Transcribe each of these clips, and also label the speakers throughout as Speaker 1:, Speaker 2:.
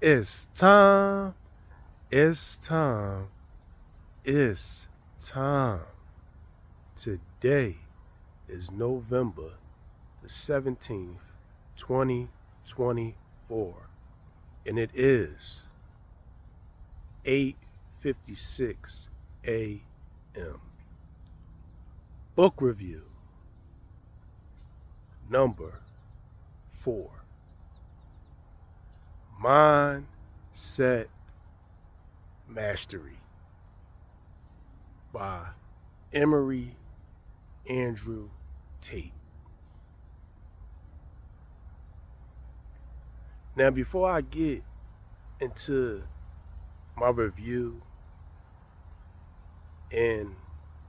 Speaker 1: It's time. It's time. It's time. Today is November the 17th, 2024, and it is 8:56 a.m. Book review number 4. Mindset Mastery by Emory Andrew Tate. Now, before I get into my review and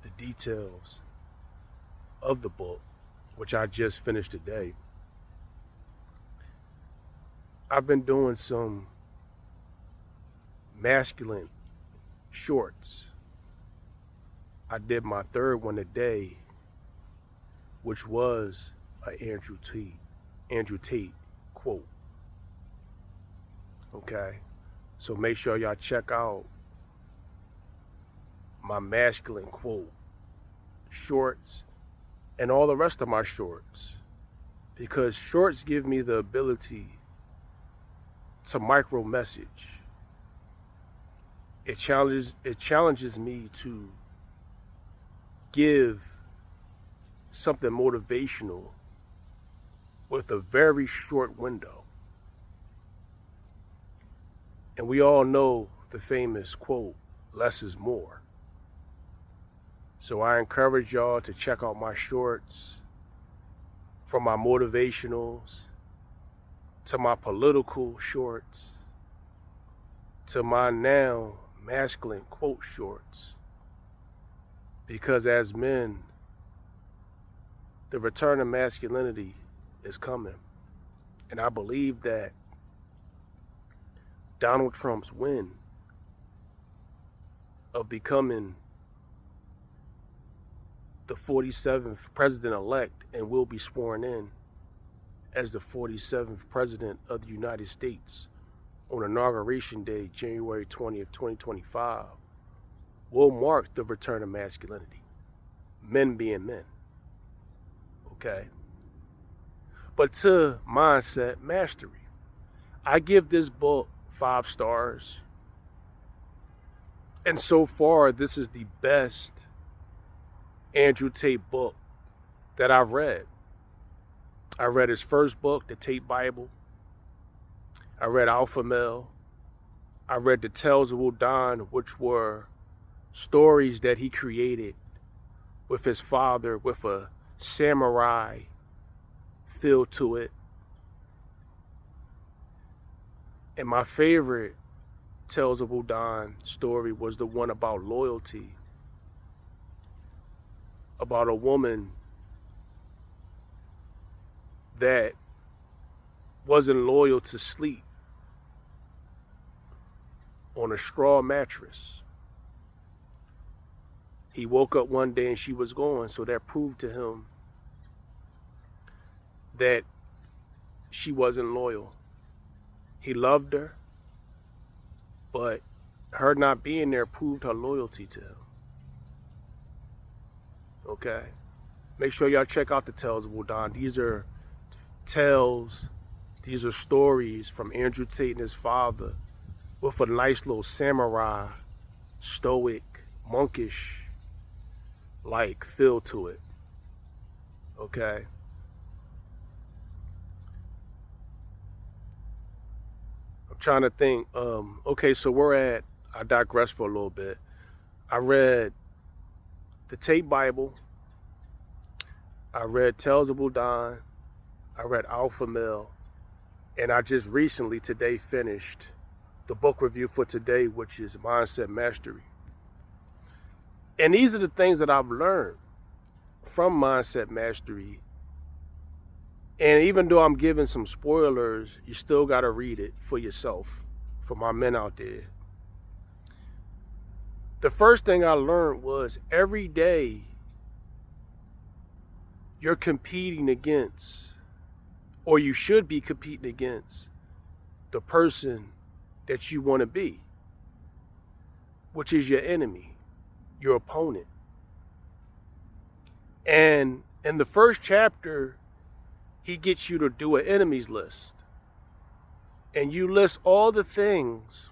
Speaker 1: the details of the book, which I just finished today, I've been doing some masculine shorts. I did my third one today, which was an Andrew Tate quote. Okay, so make sure y'all check out my masculine quote shorts and all the rest of my shorts, because shorts give me the ability to micro message. It challenges me to give something motivational with a very short window. And we all know the famous quote, less is more. So I encourage y'all to check out my shorts, from my motivationals to my political shorts to my now masculine quote shorts. Because as men, the return of masculinity is coming. And I believe that Donald Trump's win of becoming the 47th president-elect and will be sworn in as the 47th president of the United States on Inauguration Day, January 20th, 2025, will mark the return of masculinity. Men being men. Okay? But to Mindset Mastery, I give this book 5 stars. And so far, this is the best Andrew Tate book that I've read. I read his first book, The Tate Bible. I read Alpha Male. I read The Tales of Udon, which were stories that he created with his father, with a samurai feel to it. And my favorite Tales of Udon story was the one about loyalty, about a woman that wasn't loyal to sleep on a straw mattress. He woke up one day and she was gone, so that proved to him that she wasn't loyal. He loved her, but her not being there proved her loyalty to him. Okay? Make sure y'all check out the Tales of Udon. These are stories from Andrew Tate and his father with a nice little samurai, stoic, monkish like feel to it. Okay? I'm trying to think. Okay, so I digress for a little bit. I read the Tate Bible. I read Tales of Udon. I read Alpha Male. And I just recently today finished the book review for today, which is Mindset Mastery. And these are the things that I've learned from Mindset Mastery. And even though I'm giving some spoilers, you still got to read it for yourself, for my men out there. The first thing I learned was every day you're competing against, or you should be competing against, the person that you want to be, which is your enemy, your opponent. And in the first chapter, he gets you to do an enemies list. And you list all the things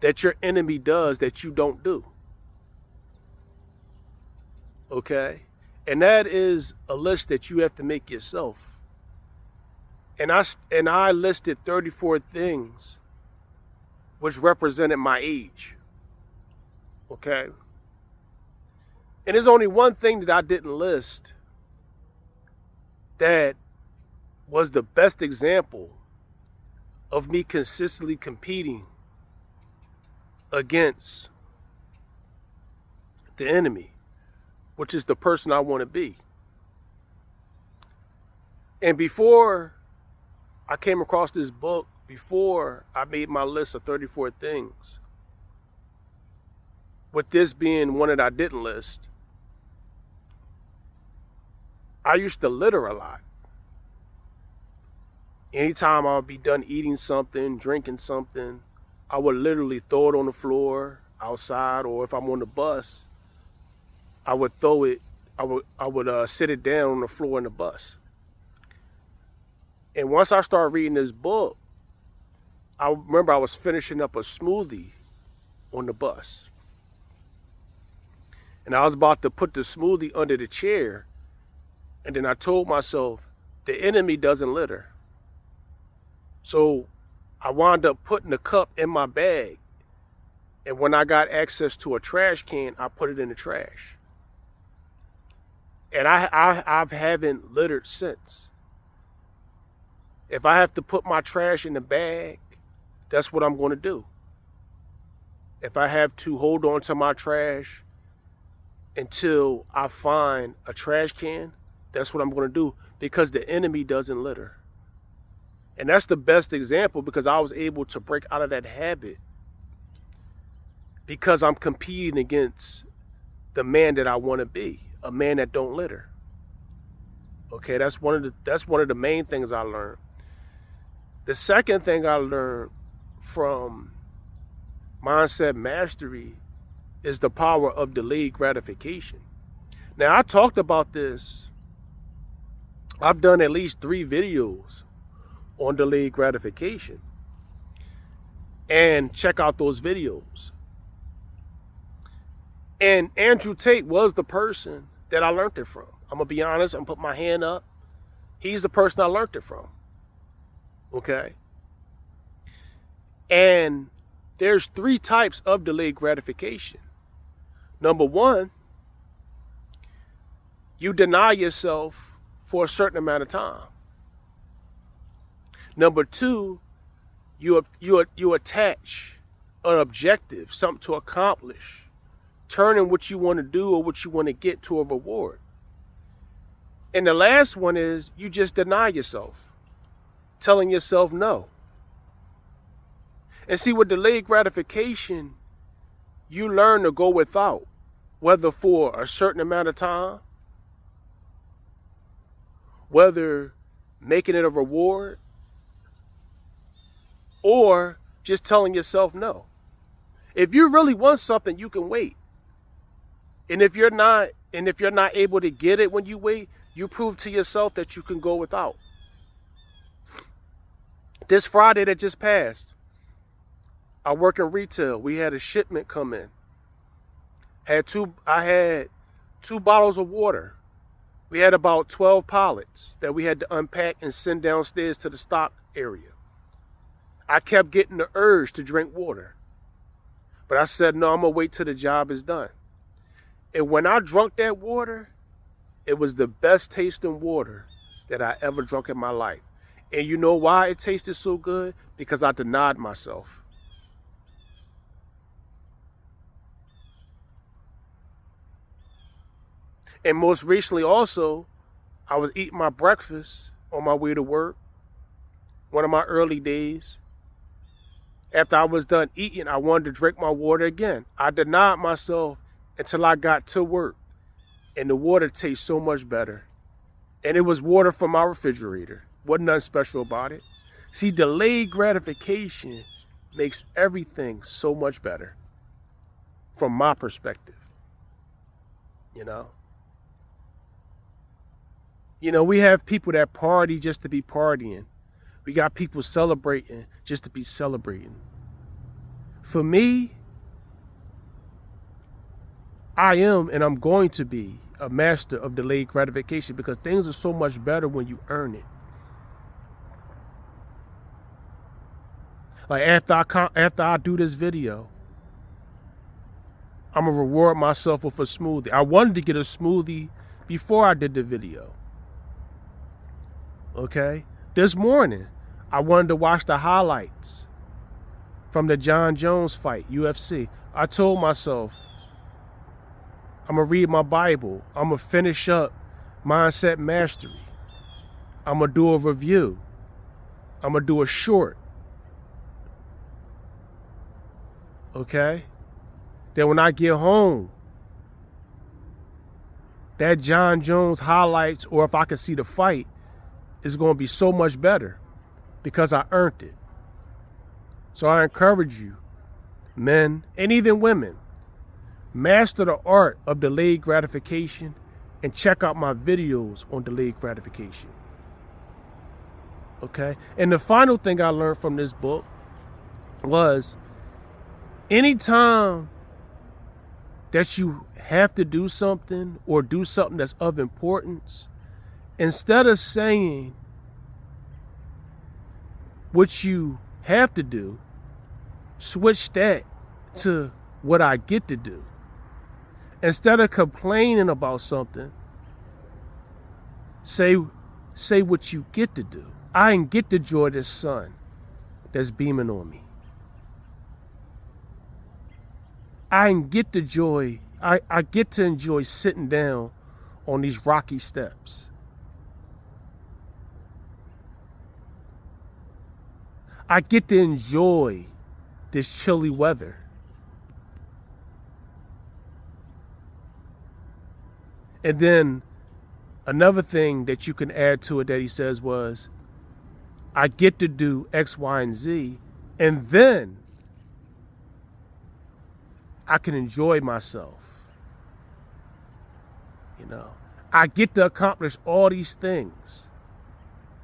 Speaker 1: that your enemy does that you don't do. Okay? And that is a list that you have to make yourself. And I listed 34 things which represented my age. Okay? And there's only one thing that I didn't list that was the best example of me consistently competing against the enemy, which is the person I want to be. And before I came across this book, before I made my list of 34 things, with this being one that I didn't list, I used to litter a lot. Anytime I would be done eating something, drinking something, I would literally throw it on the floor outside, or if I'm on the bus, I would throw it, I would sit it down on the floor in the bus. And once I started reading this book, I remember I was finishing up a smoothie on the bus. And I was about to put the smoothie under the chair. And then I told myself, the enemy doesn't litter. So I wound up putting the cup in my bag. And when I got access to a trash can, I put it in the trash. And I haven't littered since. If I have to put my trash in the bag, that's what I'm going to do. If I have to hold on to my trash until I find a trash can, that's what I'm going to do, because the enemy doesn't litter. And that's the best example, because I was able to break out of that habit because I'm competing against the man that I want to be, a man that don't litter. Okay, that's one of the main things I learned. The second thing I learned from Mindset Mastery is the power of delayed gratification. Now, I talked about this. I've done at least 3 videos on delayed gratification. And check out those videos. And Andrew Tate was the person that I learned it from. I'm going to be honest. I'm going to put my hand up. He's the person I learned it from. Okay? And there's 3 types of delayed gratification. Number 1, you deny yourself for a certain amount of time. Number 2, you attach an objective, something to accomplish, turning what you want to do or what you want to get to a reward. And the last one is you just deny yourself, telling yourself no. And see, with delayed gratification, you learn to go without, whether for a certain amount of time, whether making it a reward, or just telling yourself no. If you really want something, you can wait. And if you're not able to get it when you wait, you prove to yourself that you can go without. This Friday that just passed, I work in retail. We had a shipment come in. I had 2 bottles of water. We had about 12 pallets that we had to unpack and send downstairs to the stock area. I kept getting the urge to drink water. But I said, no, I'm going to wait till the job is done. And when I drank that water, it was the best tasting water that I ever drunk in my life. And you know why it tasted so good? Because I denied myself. And most recently also, I was eating my breakfast on my way to work. One of my early days. After I was done eating, I wanted to drink my water again. I denied myself until I got to work. And the water tastes so much better. And it was water from my refrigerator. Wasn't nothing special about it. See, delayed gratification makes everything so much better from my perspective. You know? We have people that party just to be partying. We got people celebrating just to be celebrating. For me, I am and I'm going to be a master of delayed gratification because things are so much better when you earn it. Like after I do this video, I'm gonna reward myself with a smoothie. I wanted to get a smoothie before I did the video. Okay? This morning, I wanted to watch the highlights from the Jon Jones fight, UFC. I told myself, I'm gonna read my Bible. I'm gonna finish up Mindset Mastery. I'm gonna do a review. I'm gonna do a short. Okay? Then when I get home, that Jon Jones highlights, or if I can see the fight, is going to be so much better because I earned it. So I encourage you, men and even women, master the art of delayed gratification and check out my videos on delayed gratification. Okay? And the final thing I learned from this book was anytime that you have to do something or do something that's of importance, instead of saying what you have to do, switch that to what I get to do. Instead of complaining about something, say what you get to do. I didn't get to enjoy this sun that's beaming on me. I get to enjoy sitting down on these rocky steps. I get to enjoy this chilly weather. And then another thing that you can add to it that he says was, I get to do X, Y, and Z, and then I can enjoy myself. I get to accomplish all these things.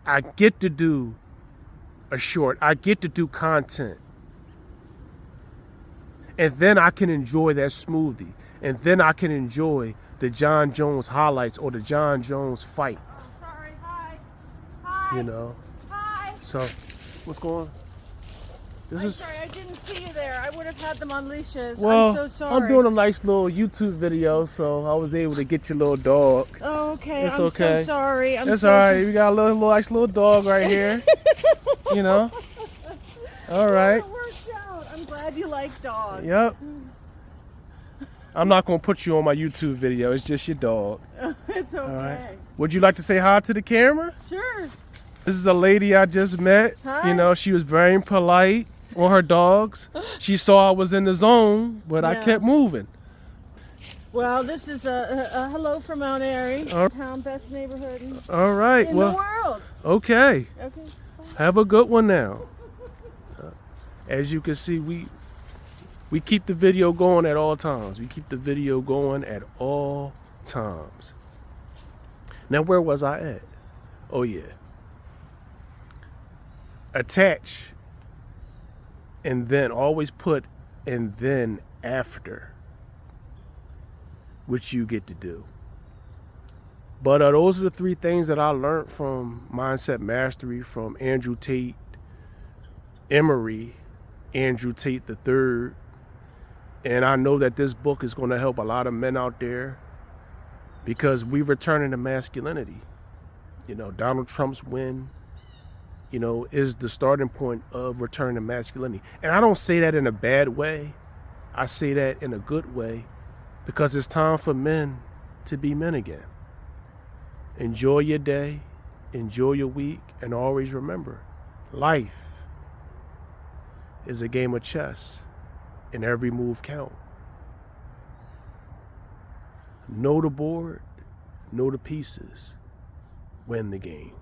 Speaker 1: I get to do a short. I get to do content. And then I can enjoy that smoothie. And then I can enjoy the Jon Jones highlights or the Jon Jones fight.
Speaker 2: Oh, sorry. Hi. Hi. Hi.
Speaker 1: So, what's going on?
Speaker 2: Sorry, I didn't see you there. I would have had them on leashes.
Speaker 1: Well,
Speaker 2: I'm so sorry.
Speaker 1: I'm doing a nice little YouTube video, so I was able to get your little dog.
Speaker 2: Oh, okay.
Speaker 1: It's
Speaker 2: I'm
Speaker 1: okay.
Speaker 2: so sorry.
Speaker 1: It's all right. We got a nice little dog right here. All right.
Speaker 2: It worked out. I'm glad you like dogs.
Speaker 1: Yep. I'm not going to put you on my YouTube video. It's just your dog.
Speaker 2: It's okay.
Speaker 1: All right. Would you like to say hi to the camera?
Speaker 2: Sure.
Speaker 1: This is a lady I just met.
Speaker 2: Hi.
Speaker 1: She was very polite on her dogs. She saw I was in the zone, but I kept moving.
Speaker 2: Well, this is a hello from Mount Airy, town best neighborhood in
Speaker 1: the
Speaker 2: world.
Speaker 1: Okay.
Speaker 2: Okay.
Speaker 1: Have a good one now. As you can see, we keep the video going at all times. We keep the video going at all times. Now, where was I at? Oh, yeah. Attach, and then always put, and then after, which you get to do. But those are the three things that I learned from Mindset Mastery, from Andrew Tate Emery, Andrew Tate III. And I know that this book is going to help a lot of men out there because we're returning to masculinity. Donald Trump's win, is the starting point of return to masculinity. And I don't say that in a bad way. I say that in a good way because it's time for men to be men again. Enjoy your day, enjoy your week, and always remember, life is a game of chess and every move counts. Know the board, know the pieces, win the game.